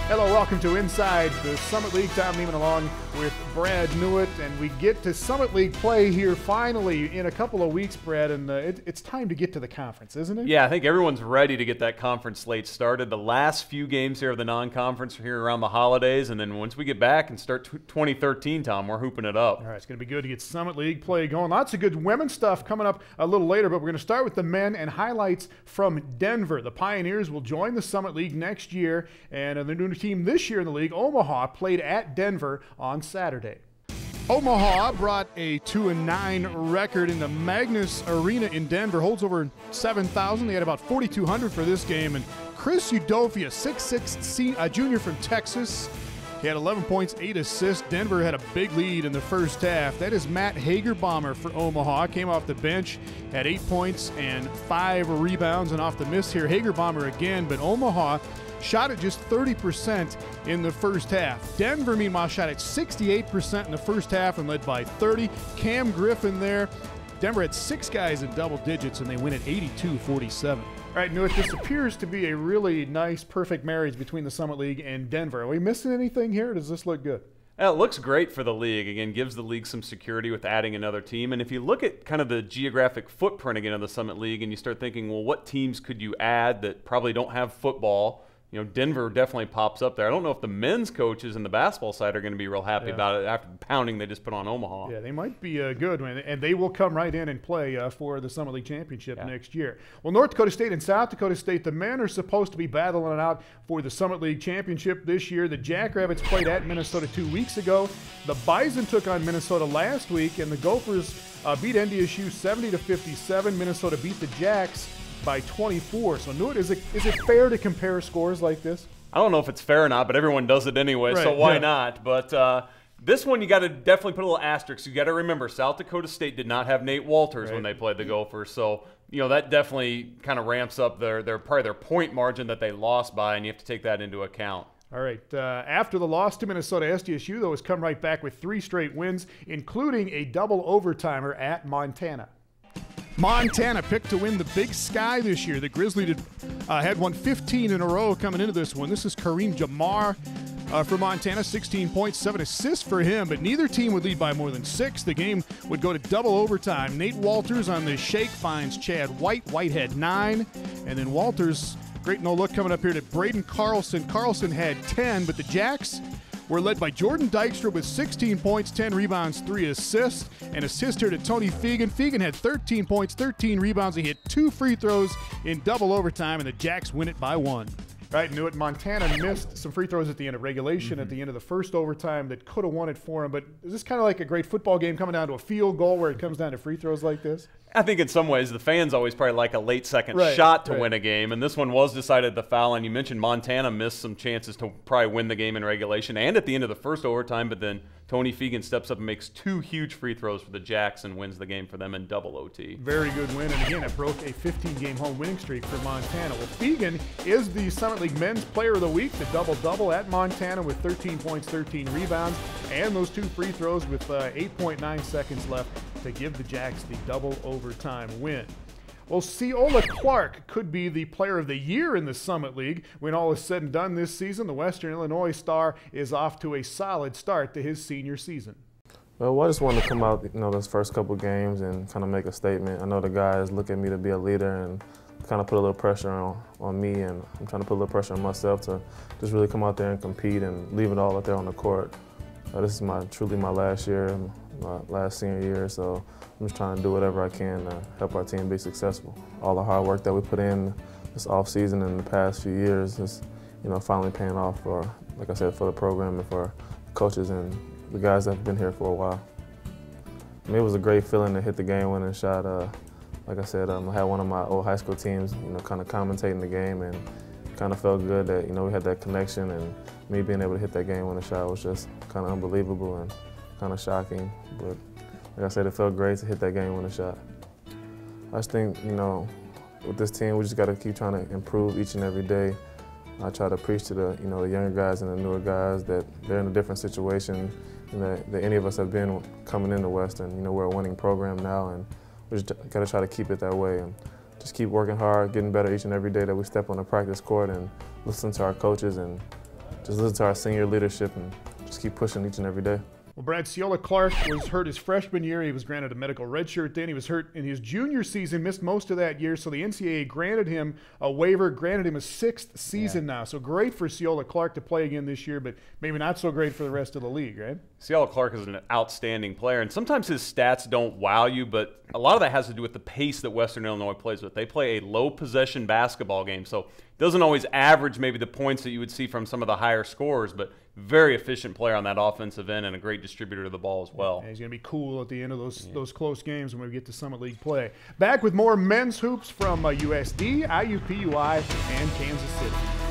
Hello, welcome to Inside the Summit League. Tom Neiman along with Brad Newitt, and we get to Summit League play here finally in a couple of weeks, Brad, and it's time to get to the conference, isn't it? Yeah, I think everyone's ready to get that conference slate started. The last few games here of the non-conference are here around the holidays, and then once we get back and start 2013, Tom, we're hooping it up. All right, it's going to be good to get Summit League play going. Lots of good women's stuff coming up a little later, but we're going to start with the men and highlights from Denver. The Pioneers will join the Summit League next year, and the new team this year in the league, Omaha, played at Denver on Saturday. Omaha brought a 2-9 record in the Magnus Arena in Denver, holds over 7,000. They had about 4,200 for this game, and Chris Udofia, 6'6", junior from Texas. He had 11 points, 8 assists. Denver had a big lead in the first half. That is Matt Hagerbomber for Omaha. Came off the bench, had 8 points and 5 rebounds, and off the miss here, Hagerbomber again, but Omaha shot at just 30% in the first half. Denver, meanwhile, shot at 68% in the first half and led by 30. Cam Griffin there. Denver had 6 guys in double digits, and they win at 82-47. All right, Newitt, this appears to be a really nice, perfect marriage between the Summit League and Denver. Are we missing anything here, or does this look good? It looks great for the league. Again, gives the league some security with adding another team. And if you look at kind of the geographic footprint again of the Summit League and you start thinking, well, what teams could you add that probably don't have football? You know, Denver definitely pops up there. I don't know if the men's coaches and the basketball side are going to be real happy about it after the pounding they just put on Omaha. Yeah, they might be good, and they will come right in and play for the Summit League Championship next year. Well, North Dakota State and South Dakota State, the men are supposed to be battling it out for the Summit League Championship this year. The Jackrabbits played at Minnesota 2 weeks ago. The Bison took on Minnesota last week, and the Gophers beat NDSU 70-57. Minnesota beat the Jacks by 24. So, Newitt, is it fair to compare scores like this? I don't know if it's fair or not, but everyone does it anyway, right, so why not? But this one you got to definitely put a little asterisk. You got to remember South Dakota State did not have Nate Walters when they played the Gophers, so you know that definitely kind of ramps up their point margin that they lost by, and you have to take that into account. All right, after the loss to Minnesota, SDSU, though, has come right back with 3 straight wins, including a double overtimer at Montana. Montana picked to win the Big Sky this year. The Grizzlies had won 15 in a row coming into this one. This is Kareem Jamar for Montana, 16 points, 7 assists for him, but neither team would lead by more than 6. The game would go to double overtime. Nate Walters on the shake finds Chad White. White had 9, and then Walters, great no-look coming up here to Braden Carlson. Carlson had 10, but the Jacks were led by Jordan Dykstra with 16 points, 10 rebounds, 3 assists. An assist here to Tony Fegan. Fegan had 13 points, 13 rebounds. He hit 2 free throws in double overtime, and the Jacks win it by 1. Right, Newitt, Montana missed some free throws at the end of regulation, at the end of the first overtime that could have won it for him. But is this kind of like a great football game coming down to a field goal where it comes down to free throws like this? I think in some ways the fans always probably like a late second shot to win a game, and this one was decided the foul. And you mentioned Montana missed some chances to probably win the game in regulation and at the end of the first overtime, but then Tony Fegan steps up and makes 2 huge free throws for the Jacks and wins the game for them in double OT. Very good win, and again, it broke a 15-game home winning streak for Montana. Well, Fegan is the Summit League Men's Player of the Week, the double-double at Montana with 13 points, 13 rebounds, and those 2 free throws with 8.9 seconds left to give the Jacks the double overtime win. Well, Ceola Clark could be the player of the year in the Summit League. When all is said and done this season, the Western Illinois star is off to a solid start to his senior season. Well, I just wanted to come out, those first couple games and kind of make a statement. I know the guys look at me to be a leader and kind of put a little pressure on me, and I'm trying to put a little pressure on myself to just really come out there and compete and leave it all out there on the court. This is truly my last year, my last senior year, so I'm just trying to do whatever I can to help our team be successful. All the hard work that we put in this offseason and the past few years is, finally paying off for, like I said, for the program and for the coaches and the guys that have been here for a while. I mean, it was a great feeling to hit the game-winning shot. Like I said, I had one of my old high school teams, kind of commentating the game, and kind of felt good that, we had that connection, and me being able to hit that game-winning shot was just kind of unbelievable and kind of shocking. But like I said, it felt great to hit that game-winning shot. I just think, with this team, we just got to keep trying to improve each and every day. I try to preach to the, the younger guys and the newer guys that they're in a different situation that any of us have been coming into Western. We're a winning program now, and we just got to try to keep it that way and just keep working hard, getting better each and every day that we step on the practice court and listen to our coaches and just listen to our senior leadership and just keep pushing each and every day. Well, Brad, Ceola Clark was hurt his freshman year. He was granted a medical redshirt then. He was hurt in his junior season, missed most of that year, so the NCAA granted him a waiver, granted him a 6th season now. So great for Ceola Clark to play again this year, but maybe not so great for the rest of the league, right? Ceola Clark is an outstanding player, and sometimes his stats don't wow you, but a lot of that has to do with the pace that Western Illinois plays with. They play a low-possession basketball game, so it doesn't always average maybe the points that you would see from some of the higher scorers, but very efficient player on that offensive end and a great distributor of the ball as well. Yeah, he's going to be cool at the end of those close games when we get to Summit League play. Back with more men's hoops from USD, IUPUI, and Kansas City.